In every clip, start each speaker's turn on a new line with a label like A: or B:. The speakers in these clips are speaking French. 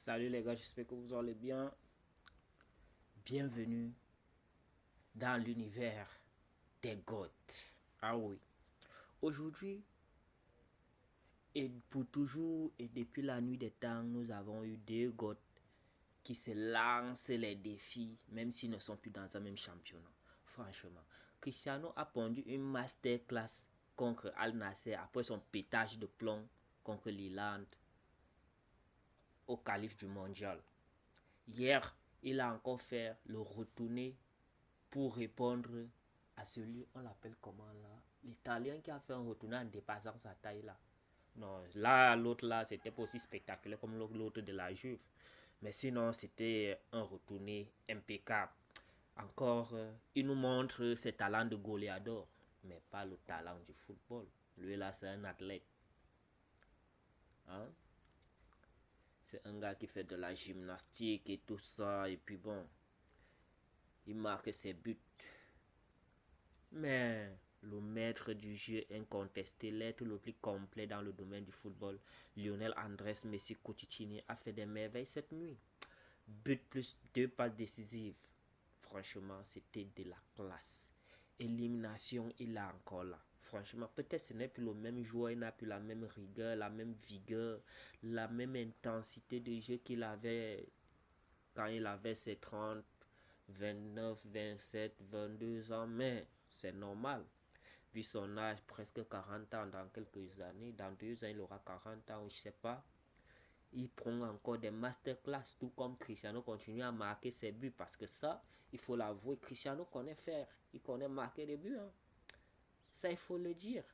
A: Salut les gars, j'espère que vous allez bien. Bienvenue dans l'univers des GOAT. Ah oui. Aujourd'hui, et pour toujours, et depuis la nuit des temps, nous avons eu deux GOAT qui se lancent les défis, même s'ils ne sont plus dans un même championnat. Franchement, Cristiano a pondu une masterclass contre Al Nasser après son pétage de plomb contre l'Irlande au qualif du mondial. Hier, il a encore fait le retourné pour répondre à celui, on l'appelle comment là, l'Italien qui a fait un retourné en dépassant sa taille là. Non, là, l'autre là, c'était pas aussi spectaculaire comme l'autre de la Juve. Mais sinon, c'était un retourné impeccable. Encore, il nous montre ses talents de goleador, mais pas le talent du football. Lui là, c'est un athlète. Hein? C'est un gars qui fait de la gymnastique et tout ça. Et puis bon, il marque ses buts. Mais le maître du jeu incontesté, l'être le plus complet dans le domaine du football, Lionel Andrés Messi Coutinho a fait des merveilles cette nuit. But plus deux passes décisives. Franchement, c'était de la classe. Élimination, il est encore là. Franchement, peut-être ce n'est plus le même joueur, il n'a plus la même rigueur, la même vigueur, la même intensité de jeu qu'il avait quand il avait ses 30, 29, 27, 22 ans, mais c'est normal. Vu son âge, presque 40 ans, dans quelques années, dans 2 ans, il aura 40 ans, ou je sais pas. Il prend encore des masterclass, tout comme Cristiano continue à marquer ses buts, parce que ça, il faut l'avouer, Cristiano connaît faire, il connaît marquer des buts. Hein. Ça, il faut le dire.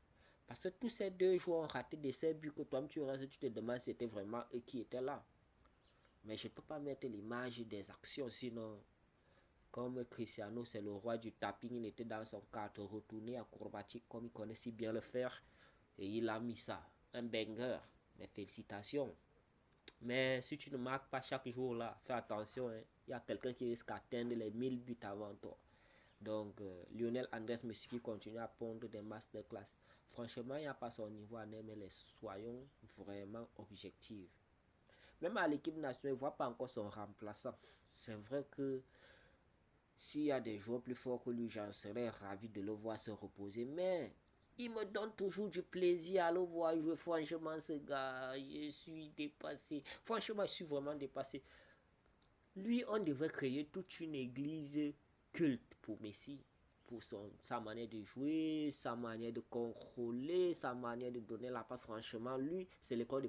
A: Parce que tous ces deux joueurs ont raté de ces buts que toi tu restes, tu te demandes si c'était vraiment eux qui étaient là. Mais je ne peux pas mettre l'image des actions, sinon comme Cristiano, c'est le roi du tapping, il était dans son cadre retourné acrobatique comme il connaît si bien le faire. Et il a mis ça. Un banger. Mes félicitations. Mais si tu ne marques pas chaque jour là, fais attention. Hein. Il y a quelqu'un qui risque d'atteindre les 1000 buts avant toi. Donc, Lionel Andrés Messi qui continue à pondre des masterclass. Franchement, il n'y a pas son niveau à mais les soyons vraiment objectifs. Même à l'équipe nationale, il ne voit pas encore son remplaçant. C'est vrai que s'il y a des joueurs plus forts que lui, j'en serais ravi de le voir se reposer. Mais il me donne toujours du plaisir à le voir jouer. Franchement, ce gars, je suis dépassé. Franchement, je suis vraiment dépassé. Lui, on devrait créer toute une église culte pour Messi. Pour sa manière de jouer, sa manière de contrôler, sa manière de donner la passe. Franchement, lui, c'est l'école de